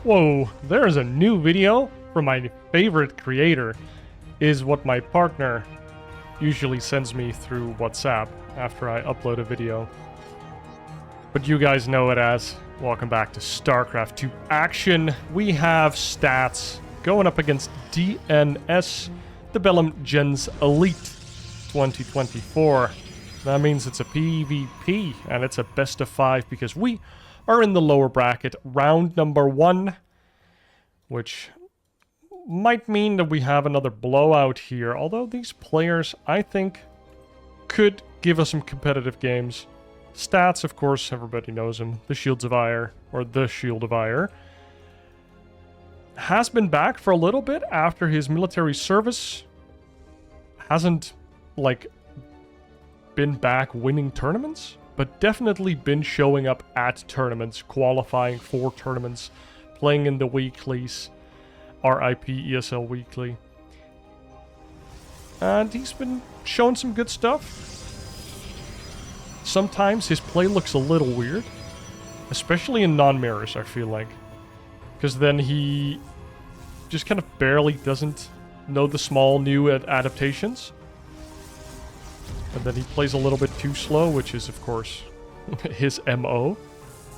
Whoa, there is a new video from my favorite creator, is what my partner usually sends me through WhatsApp after I upload a video. But you guys know it as, welcome back to StarCraft 2 action. We have stats going up against DnS, the Bellum Gens Elite 2024. That means it's a PvP, and it's a best of 5 because we are in the lower bracket, round number 1, which might mean that we have another blowout here, although these players, I think, could give us some competitive games. Stats, of course, everybody knows him, the Shields of Ire, or the Shield of Ire. Has been back for a little bit after his military service. Hasn't, like, been back winning tournaments, but definitely been showing up at tournaments, qualifying for tournaments, playing in the weeklies, RIP ESL Weekly. And he's been showing some good stuff. Sometimes his play looks a little weird, especially in non-mirrors, I feel like. Because then he just kind of barely doesn't know the small new adaptations. And then he plays a little bit too slow, which is, of course, his MO.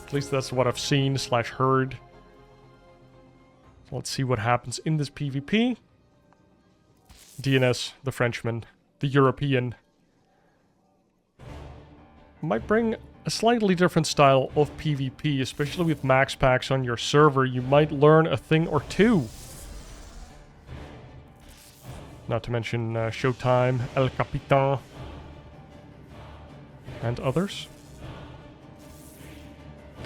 At least that's what I've seen / heard. So let's see what happens in this PvP. DnS, the Frenchman, the European, might bring a slightly different style of PvP, especially with max packs on your server. You might learn a thing or two. Not to mention Showtime, El Capitan, and others.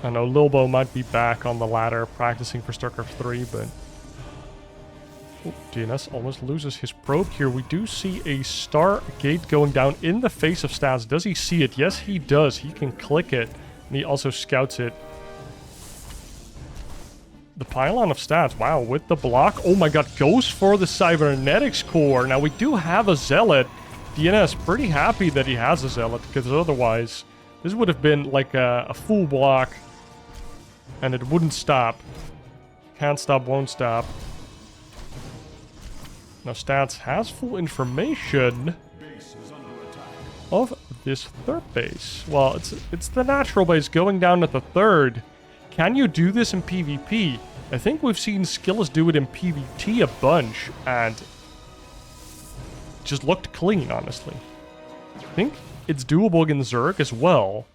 I know Lilbo might be back on the ladder practicing for StarCraft 3, but... Oh, DnS almost loses his probe here. We do see a Stargate going down in the face of stats. Does he see it? Yes, he does. He can click it, and he also scouts it. The pylon of stats, wow, with the block. Oh my god, goes for the cybernetics core. Now, we do have a Zealot. DnS pretty happy that he has a Zealot, because otherwise this would have been like a full block and it wouldn't stop. Can't stop, won't stop. Now Stats has full information of this third base. Well, it's the natural base going down at the third. Can you do this in PvP? I think we've seen Skillus do it in PvT a bunch, and just looked clean, honestly. I think it's doable against Zerg as well.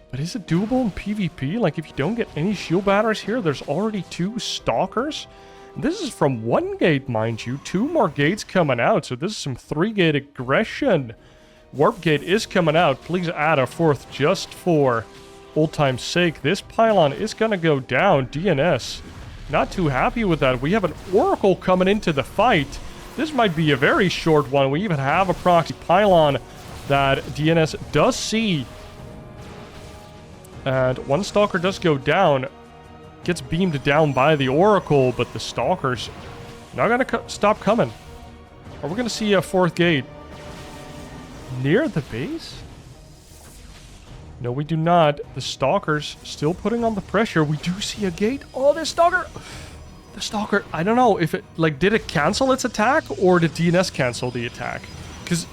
But is it doable in PvP? Like, if you don't get any shield batters here, there's already 2 Stalkers. This is from 1 gate, mind you. 2 more gates coming out, so this is some 3-gate aggression. Warp gate is coming out. Please add a 4th just for old time's sake. This pylon is gonna go down. DnS not too happy with that. We have an Oracle coming into the fight. This might be a very short one. We even have a proxy pylon that DnS does see. And 1 Stalker does go down. Gets beamed down by the Oracle, but the Stalkers not gonna stop coming. Are we gonna see a 4th gate near the base? No, we do not. The Stalkers still putting on the pressure. We do see a gate. Oh, this Stalker! The Stalker, I don't know if it, like, did it cancel its attack or did DnS cancel the attack? Because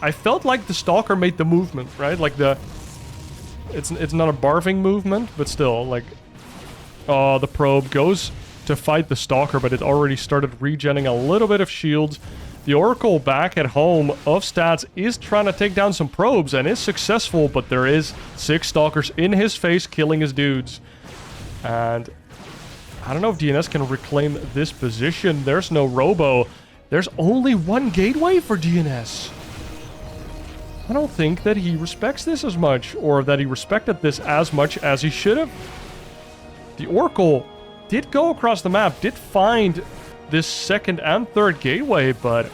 I felt like the Stalker made the movement, right? Like it's not a barfing movement, but still, like, oh, the probe goes to fight the Stalker, but it already started regenning a little bit of shields. The Oracle back at home of stats is trying to take down some probes and is successful, but there is 6 Stalkers in his face killing his dudes. And I don't know if DnS can reclaim this position. There's no Robo. There's only 1 gateway for DnS. I don't think that he respects this as much, or that he respected this as much as he should have. The Oracle did go across the map, did find this 2nd and 3rd gateway, but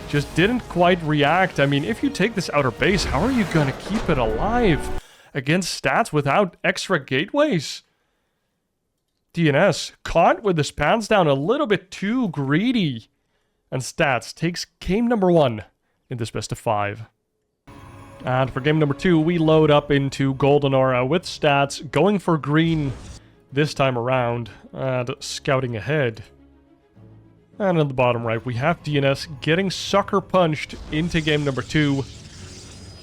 just didn't quite react. I mean, if you take this outer base, how are you going to keep it alive against stats without extra gateways? DnS caught with his pants down, a little bit too greedy. And stats takes game number 1 in this best of 5. And for game number 2, we load up into Goldenaura with stats going for green. this time around and scouting ahead. And in the bottom right, we have DnS getting sucker punched into game number 2.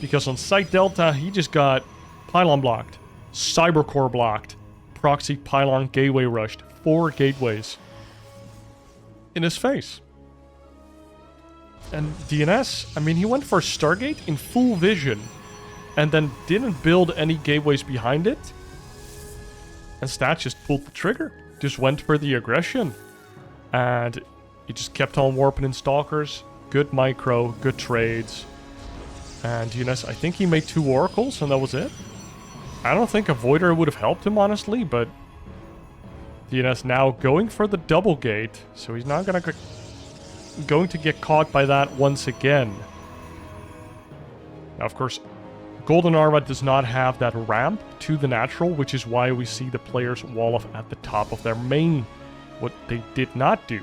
Because on Site Delta, he just got Pylon blocked, Cybercore blocked, Proxy Pylon Gateway rushed. 4 gateways in his face. And DnS, I mean, he went for Stargate in full vision and then didn't build any gateways behind it. And Stats just pulled the trigger, just went for the aggression. And he just kept on warping in Stalkers. Good micro, good trades. And DnS, I think he made 2 oracles and that was it. I don't think a Voider would have helped him, honestly, but DnS now going for the double gate, so he's not going to get caught by that once again. Now, of course, Goldenaura does not have that ramp to the natural, which is why we see the players wall off at the top of their main. What they did not do,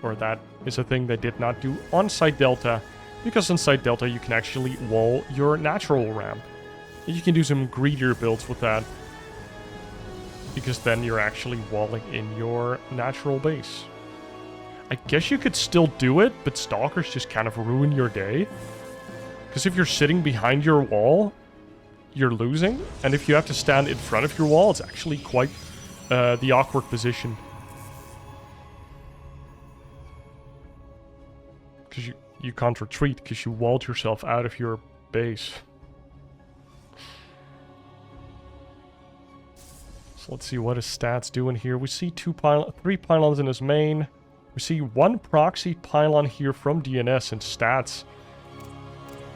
or that is a thing they did not do on Site Delta, because on Site Delta you can actually wall your natural ramp. You can do some greedier builds with that, because then you're actually walling in your natural base. I guess you could still do it, but Stalkers just kind of ruin your day. Because if you're sitting behind your wall, you're losing. And if you have to stand in front of your wall, it's actually quite the awkward position. Because you can't retreat, because you walled yourself out of your base. So let's see what his stats doing here. We see 3 pylons in his main. We see 1 proxy pylon here from DnS, and Stats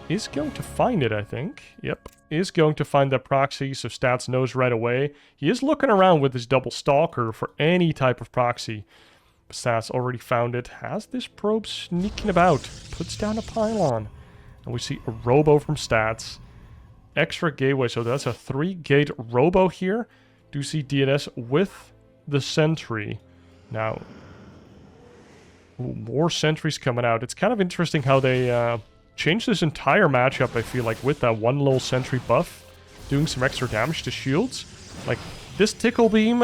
is going to find it, I think. Yep, is going to find that proxy, so Stats knows right away. He is looking around with his double stalker for any type of proxy. But Stats already found it. Has this probe sneaking about. Puts down a pylon. And we see a robo from Stats. Extra gateway, so that's a 3-gate robo here. Do see DnS with the sentry. Now, more sentries coming out. It's kind of interesting how they changed this entire matchup, I feel like, with that 1 little sentry buff. Doing some extra damage to shields. Like, this tickle beam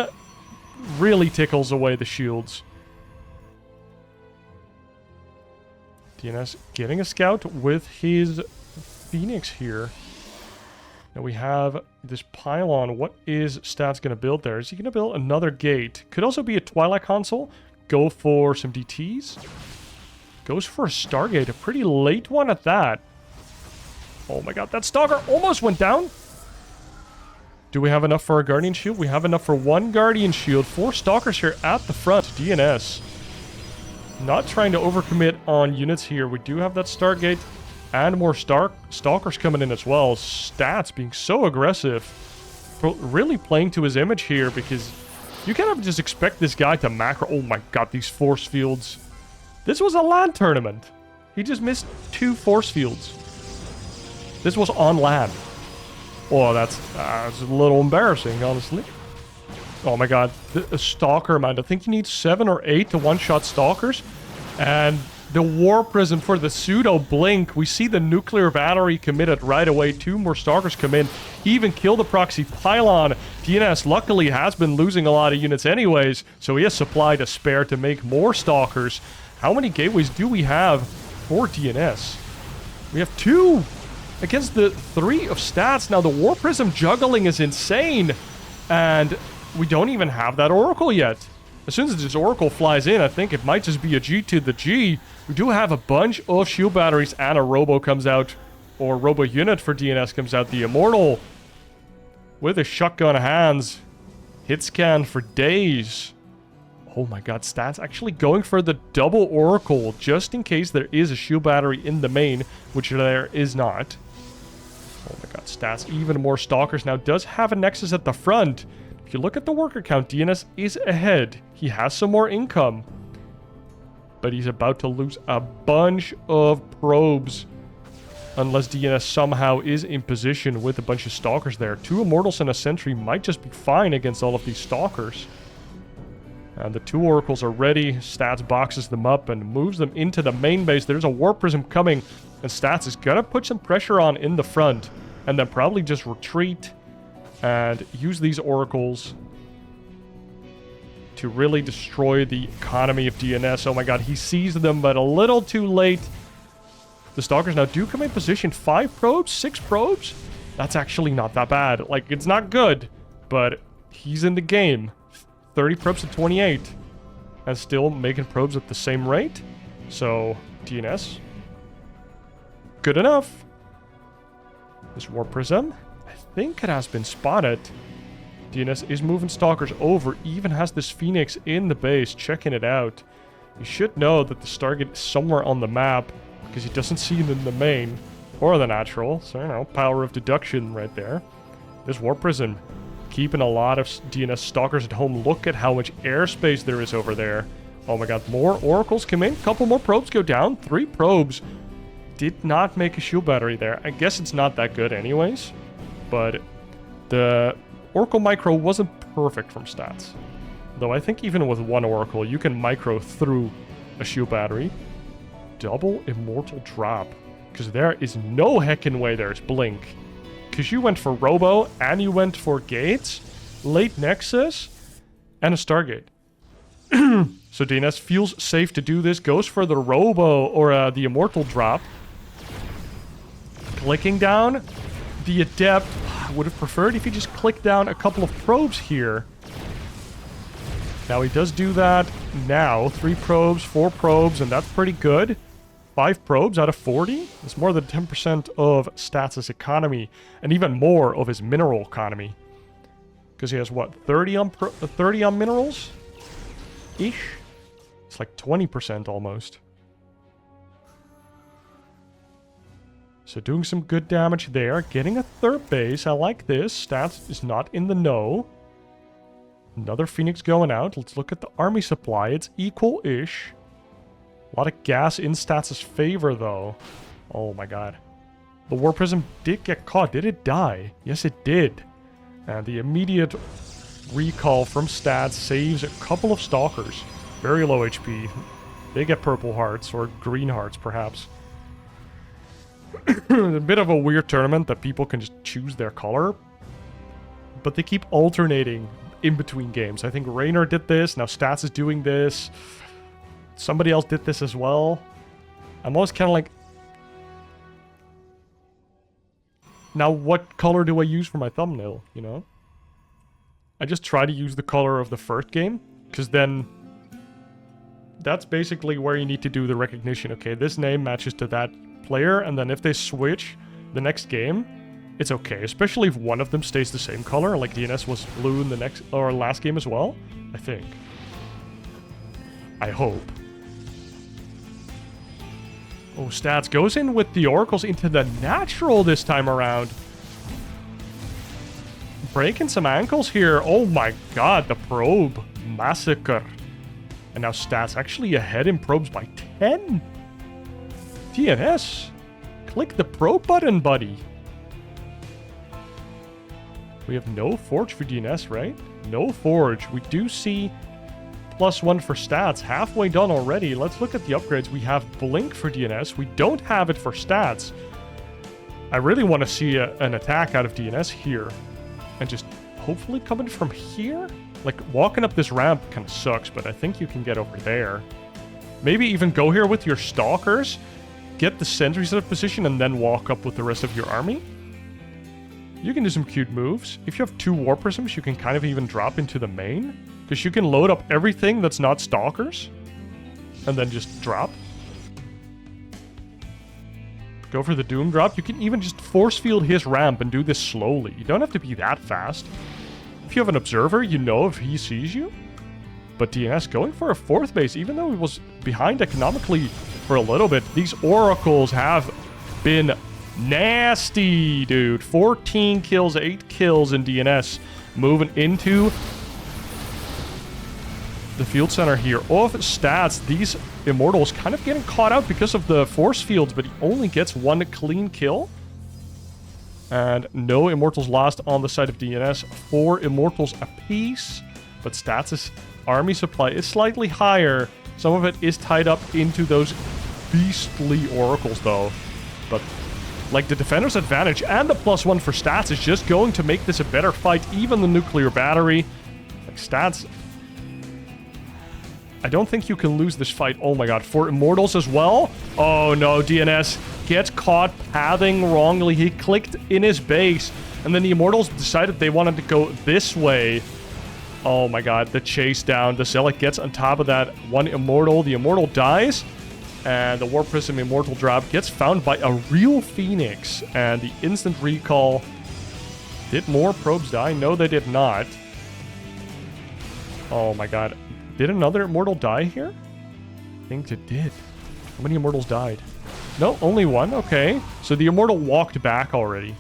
really tickles away the shields. DnS getting a scout with his Phoenix here. Now we have this pylon. What is Stats going to build there? Is he going to build another gate? Could also be a Twilight console. Go for some DTs. Goes for a Stargate. A pretty late one at that. Oh my god, that Stalker almost went down. Do we have enough for a Guardian Shield? We have enough for 1 Guardian Shield. 4 Stalkers here at the front. DnS. Not trying to overcommit on units here. We do have that Stargate. And more Stalkers coming in as well. Stats being so aggressive. Really playing to his image here, because you kind of just expect this guy to macro. Oh my god, these force fields. This was a LAN tournament. He just missed 2 force fields. This was on LAN. Oh, that's a little embarrassing, honestly. Oh my god, the Stalker amount. I think you need 7 or 8 to one-shot Stalkers. And the War Prism for the pseudo blink. We see the nuclear battery committed right away. 2 more Stalkers come in. Even kill the proxy pylon. DnS luckily has been losing a lot of units anyways, so he has supply to spare to make more Stalkers. How many gateways do we have for DnS? We have 2 against the 3 of Stats. Now the War Prism juggling is insane, and we don't even have that Oracle yet. As soon as this Oracle flies in, I think it might just be a G to the G. We do have a bunch of shield batteries, and a Robo comes out, or Robo unit for DnS comes out. The Immortal with a shotgun hands. Hit scan for days. Oh my god, Stats actually going for the double Oracle, just in case there is a shield battery in the main, which there is not. Oh my god, Stats even more Stalkers now. Does have a Nexus at the front. If you look at the worker count, DnS is ahead. He has some more income. But he's about to lose a bunch of probes. Unless DnS somehow is in position with a bunch of Stalkers there. 2 Immortals and a Sentry might just be fine against all of these Stalkers. And the 2 Oracles are ready. Stats boxes them up and moves them into the main base. There's a War Prism coming. And Stats is going to put some pressure on in the front. And then probably just retreat. And use these Oracles to really destroy the economy of DNS. Oh my god, he sees them, but a little too late. The Stalkers now do come in position. 5 probes, 6 probes. That's actually not that bad. Like, it's not good, but he's in the game. 30 probes to 28. And still making probes at the same rate. So, DNS. Good enough. This War Prism, I think it has been spotted. DNS is moving Stalkers over, even has this Phoenix in the base, checking it out. You should know that the Stargate is somewhere on the map, because he doesn't see it in the main, or the natural, so, you know, power of deduction right there. This War Prism, keeping a lot of DNS Stalkers at home. Look at how much airspace there is over there. Oh my god, more Oracles come in, couple more probes go down, 3 probes. Did not make a shield battery there. I guess it's not that good anyways, but the Oracle micro wasn't perfect from stats. Though I think even with 1 Oracle, you can micro through a shield battery. Double Immortal drop. Because there is no heckin' way there's Blink. Because you went for Robo, and you went for Gates, late Nexus, and a Stargate. So DNS feels safe to do this, goes for the Robo, or the Immortal drop. Clicking down. The Adept would have preferred if he just clicked down a couple of probes here. Now he does do that now. 3 probes, 4 probes, and that's pretty good. 5 probes out of 40? That's more than 10% of Stats' economy, and even more of his mineral economy. Because he has, what, 30 on minerals? Ish? It's like 20% almost. So doing some good damage there. Getting a 3rd base. I like this. Stats is not in the know. Another Phoenix going out. Let's look at the army supply. It's equal-ish. A lot of gas in Stats' favor, though. Oh my god. The War Prism did get caught. Did it die? Yes, it did. And the immediate recall from Stats saves a couple of Stalkers. Very low HP. They get purple hearts, or green hearts, perhaps. A bit of a weird tournament that people can just choose their color. But they keep alternating in between games. I think Raynor did this. Now Stats is doing this. Somebody else did this as well. I'm always kind of like... Now what color do I use for my thumbnail, you know? I just try to use the color of the first game. Because then... That's basically where you need to do the recognition. Okay, this name matches to that player, and then if they switch the next game, it's okay. Especially if one of them stays the same color, like DNS was blue in the next or last game as well, I think. I hope. Oh, Stats goes in with the Oracles into the natural this time around. Breaking some ankles here. Oh my god, the probe massacre. And now Stats actually ahead in probes by 10. DNS, click the probe button, buddy. We have no Forge for DNS, right? No Forge. We do see +1 for Stats. Halfway done already. Let's look at the upgrades. We have Blink for DNS. We don't have it for Stats. I really want to see an attack out of DNS here. And just hopefully coming from here? Like, walking up this ramp kind of sucks, but I think you can get over there. Maybe even go here with your Stalkers. Get the sentries out of position and then walk up with the rest of your army. You can do some cute moves. If you have 2 War Prisms, you can kind of even drop into the main. Because you can load up everything that's not Stalkers. And then just drop. Go for the Doom drop. You can even just force field his ramp and do this slowly. You don't have to be that fast. If you have an Observer, you know if he sees you. But DNS going for a 4th base, even though he was behind economically for a little bit. These Oracles have been nasty, dude. 14 kills, 8 kills in DNS. Moving into the field center here. Off Stats, these Immortals kind of getting caught out because of the force fields, but he only gets 1 clean kill. And no Immortals lost on the side of DNS. 4 Immortals apiece. But Stats' army supply is slightly higher. Some of it is tied up into those beastly Oracles, though. But, like, the Defender's advantage and the +1 for Stats is just going to make this a better fight. Even the nuclear battery. Like, Stats I don't think you can lose this fight. Oh my god, 4 Immortals as well? Oh no, DNS gets caught pathing wrongly. He clicked in his base, and then the Immortals decided they wanted to go this way. Oh my god, the chase down. The Zealot gets on top of that one Immortal. The Immortal dies, and the War Prism Immortal drop gets found by a real Phoenix. And the instant recall. Did more probes die? No, they did not. Oh my god. Did another Immortal die here? I think it did. How many Immortals died? No, only one. Okay. So the Immortal walked back already.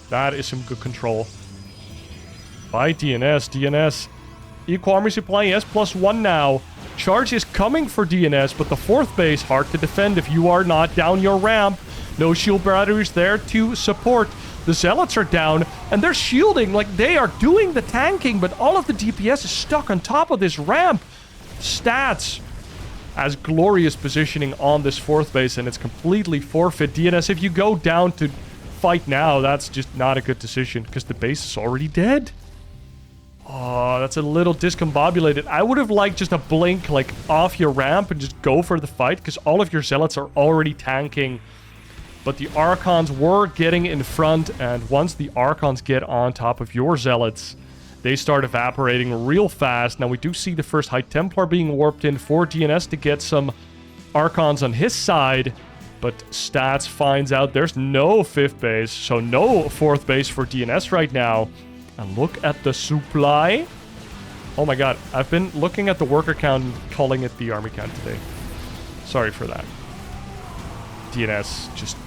That is some good control. By DNS. DNS. Equal army supply. Yes, +1 now. Charge is coming for DNS, but the 4th base, hard to defend if you are not down your ramp. No shield batteries there to support. The Zealots are down, and they're shielding like they are doing the tanking, but all of the DPS is stuck on top of this ramp. Stats as glorious positioning on this 4th base, and it's completely forfeit. DNS, if you go down to fight now, that's just not a good decision, because the base is already dead. Oh, that's a little discombobulated. I would have liked just a blink, like, off your ramp and just go for the fight, because all of your Zealots are already tanking. But the Archons were getting in front, and once the Archons get on top of your Zealots, they start evaporating real fast. Now, we do see the first High Templar being warped in for DNS to get some Archons on his side, but Stats finds out there's no 5th base, so no 4th base for DNS right now. And look at the supply. Oh my god, I've been looking at the worker count and calling it the army count today. Sorry for that. DNS just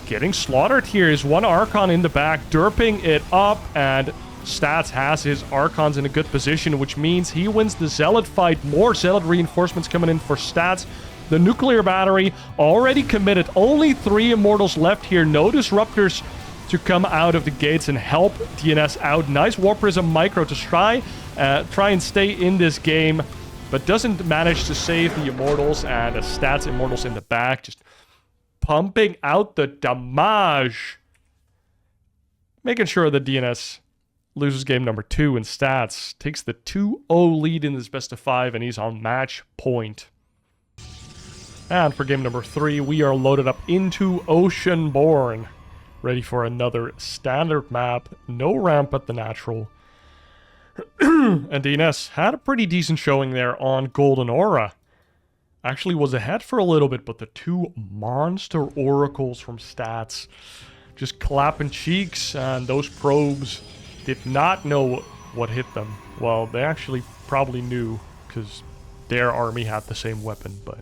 getting slaughtered here. Is one Archon in the back, derping it up, and Stats has his Archons in a good position, which means he wins the Zealot fight. More Zealot reinforcements coming in for Stats. The nuclear battery already committed. Only 3 Immortals left here. No Disruptors to come out of the gates and help DNS out. Nice War Prism micro to try and stay in this game, but doesn't manage to save the Immortals, and a Stats Immortals in the back just pumping out the damage. Making sure that DNS loses game number 2, and Stats takes the 2-0 lead in this best of 5, and he's on match point. And for game number 3, we are loaded up into Oceanborn. Ready for another standard map. No ramp at the natural. And DNS had a pretty decent showing there on Goldenaura. Actually was ahead for a little bit, but the 2 monster oracles from Stats just clapping cheeks, and those probes did not know what hit them. Well, they actually probably knew, because their army had the same weapon, but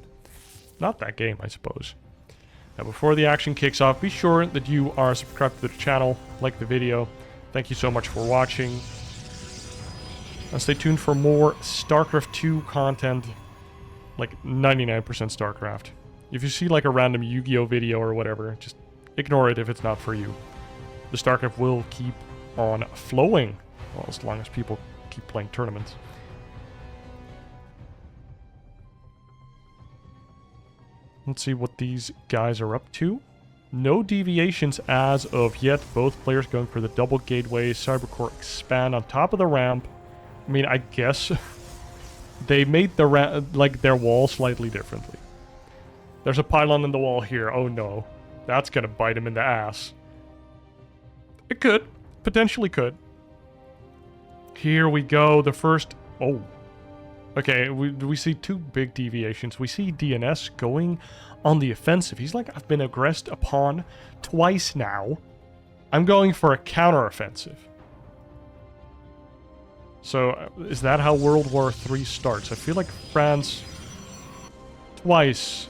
not that game, I suppose. Now, before the action kicks off, be sure that you are subscribed to the channel, like the video. Thank you so much for watching. And stay tuned for more StarCraft 2 content, like 99% StarCraft. If you see like a random Yu-Gi-Oh video or whatever, just ignore it if it's not for you. The StarCraft will keep on flowing, well, as long as people keep playing tournaments. Let's see what these guys are up to. No deviations as of yet. Both players going for the double gateway. Cybercore expand on top of the ramp. I mean, I guess they made the their wall slightly differently. There's a pylon in the wall here. Oh no. That's gonna bite him in the ass. It could. Potentially could. Here we go. The first... Oh. Okay, we see 2 big deviations. We see DNS going on the offensive. He's like, I've been aggressed upon twice now. I'm going for a counter-offensive. So, is that how World War III starts? I feel like France twice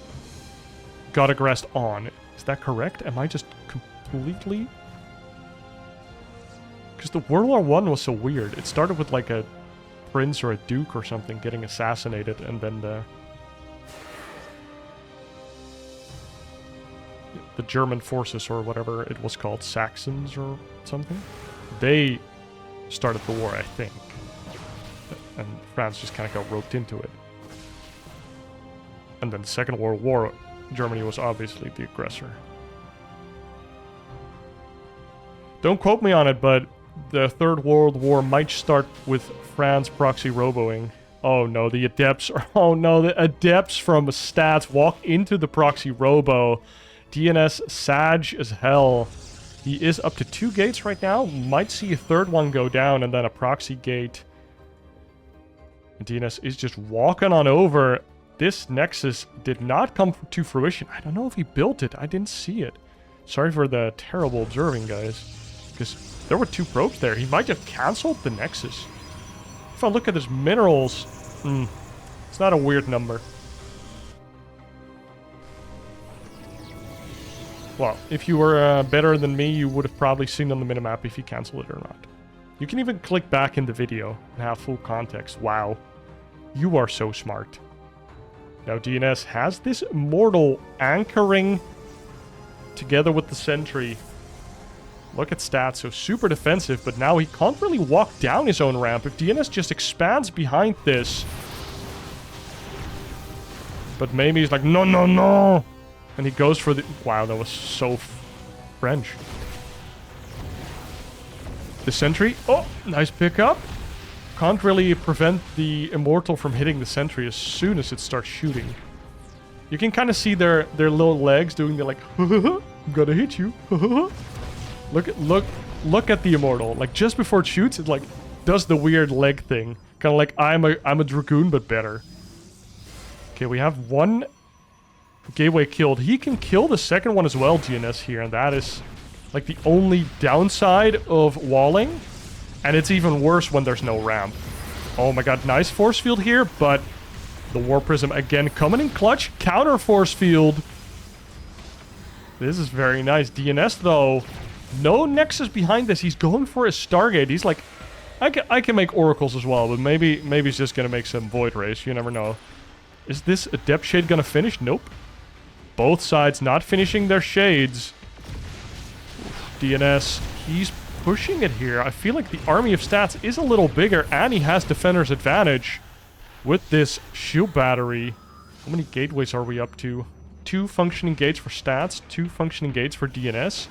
got aggressed on. Is that correct? Am I just completely... Because the World War I was so weird. It started with like a prince or a duke or something getting assassinated, and then the German forces, or whatever it was called, Saxons or something, they started the war, I think, and France just kind of got roped into it. And then the Second World War, Germany was obviously the aggressor. Don't quote me on it, but the Third World War might start with France proxy roboing Oh no, the adepts are... Oh no, the adepts from stats walk into the proxy robo. DNS Sag as hell. He is up to 2 gates right now. Might see a third one go down and then a proxy gate. And DNS is just walking on over. This Nexus did not come to fruition. I don't know if he built it. I didn't see it. Sorry for the terrible observing, guys. Because there were 2 probes there. He might have canceled the Nexus. If I look at his minerals, it's not a weird number. Well, if you were better than me, you would have probably seen on the minimap if he canceled it or not. You can even click back in the video and have full context. Wow. You are so smart. Now DNS has this Immortal anchoring together with the Sentry. Look at stats, so super defensive, but now he can't really walk down his own ramp. If DNS just expands behind this. But maybe he's like, no, no, no. And he goes for the... Wow, that was so French. The Sentry. Oh, nice pickup. Can't really prevent the Immortal from hitting the Sentry as soon as it starts shooting. You can kind of see their little legs doing the like, I'm gonna hit you. Look at the Immortal. Like just before it shoots, it like does the weird leg thing. Kind of like I'm a Dragoon but better. Okay, we have 1 gateway killed. He can kill the second one as well, DNS here, and that is like the only downside of walling. And it's even worse when there's no ramp. Oh my god, nice force field here, but the War Prism again coming in clutch. Counter force field. This is very nice. DNS though, no Nexus behind this. He's going for a Stargate. He's like, I can make oracles as well, but maybe he's just gonna make some Void Rays. You never know. Is this Adept Shade gonna finish? Nope. Both sides not finishing their shades. DNS, he's pushing it here. I feel like the army of stats is a little bigger, and he has defender's advantage with this shield battery. How many gateways are we up to? 2 functioning gates for stats, 2 functioning gates for DNS.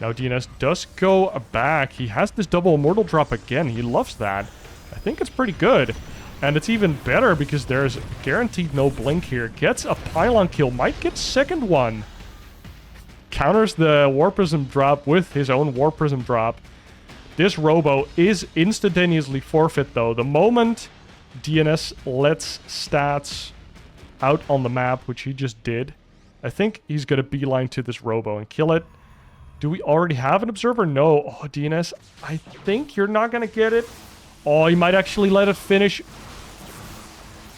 Now DNS does go back. He has this double Immortal drop again. He loves that. I think it's pretty good. And it's even better because there's guaranteed no blink here. Gets a pylon kill. Might get second one. Counters the War Prism drop with his own War Prism drop. This Robo is instantaneously forfeit though. The moment DNS lets stats out on the map, which he just did, I think he's going to beeline to this Robo and kill it. Do we already have an Observer? No. Oh, DNS, I think you're not going to get it. Oh, he might actually let it finish.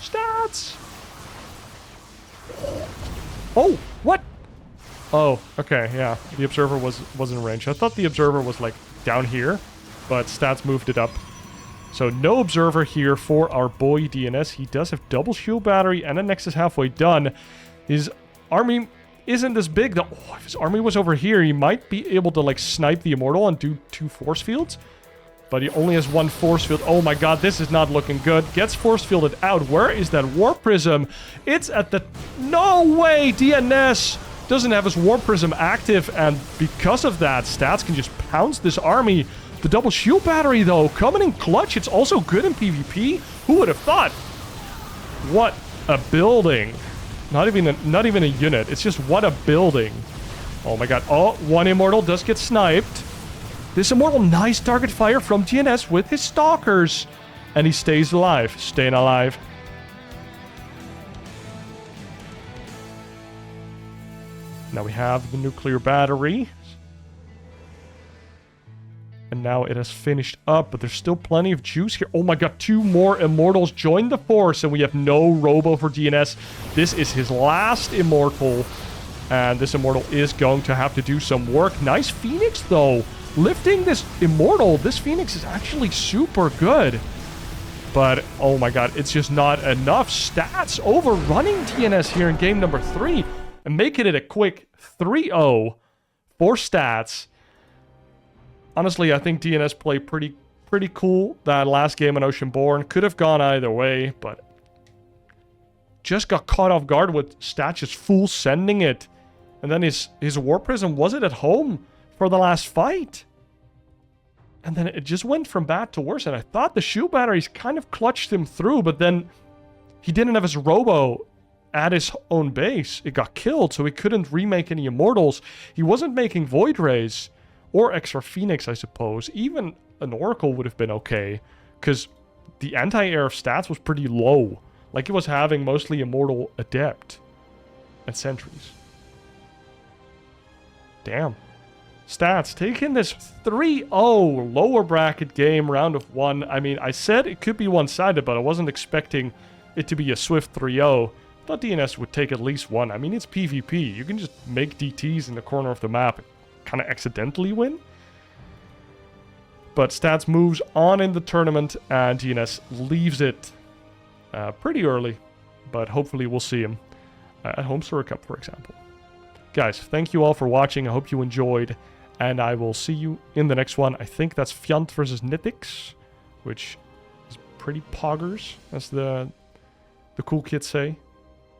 Stats! Oh, what? Oh, okay, yeah. The Observer was in range. I thought the Observer was, like, down here, but stats moved it up. So no Observer here for our boy DNS. He does have double shield battery and a Nexus halfway done. His army isn't this big, though. Oh, if his army was over here, he might be able to, like, snipe the Immortal and do 2 force fields. But he only has 1 force field. Oh my god, this is not looking good. Gets force fielded out. Where is that War Prism? It's at the... No way! DNS doesn't have his War Prism active, and because of that, stats can just pounce this army. The double shield battery, though, coming in clutch. It's also good in PvP. Who would have thought? What a building. Not even a unit. It's just what a building. Oh my god. Oh, 1 Immortal does get sniped. This Immortal, nice target fire from DNS with his Stalkers. And he stays alive. Staying alive. Now we have the nuclear battery. And now it has finished up, but there's still plenty of juice here. Oh my god, 2 more Immortals join the force, and we have no Robo for DNS. This is his last Immortal, and this Immortal is going to have to do some work. Nice Phoenix, though. Lifting this Immortal, this Phoenix is actually super good. But, oh my god, it's just not enough. Stats overrunning DNS here in game number 3, and making it a quick 3-0 for stats. Honestly, I think DNS played pretty cool that last game on Oceanborn. Could have gone either way, but just got caught off guard with stats just full sending it. And then his War Prism, was it at home for the last fight? And then it just went from bad to worse. And I thought the shield batteries kind of clutched him through, but then he didn't have his robo at his own base. It got killed, so he couldn't remake any Immortals. He wasn't making Void Rays or extra Phoenix, I suppose. Even an Oracle would have been okay, because the anti-air of stats was pretty low. Like, he was having mostly Immortal Adept and Sentries. Damn. Stats, taking this 3-0 lower bracket game, round of 1. I mean, I said it could be one-sided, but I wasn't expecting it to be a swift 3-0. I thought DNS would take at least one. I mean, it's PvP. You can just make DTs in the corner of the map and kind of accidentally win. But Stats moves on in the tournament, and DNS leaves it pretty early. But hopefully we'll see him at Home Store Cup, for example. Guys, thank you all for watching. I hope you enjoyed. And I will see you in the next one. I think that's Fjant versus Nitix, which is pretty poggers, as the cool kids say.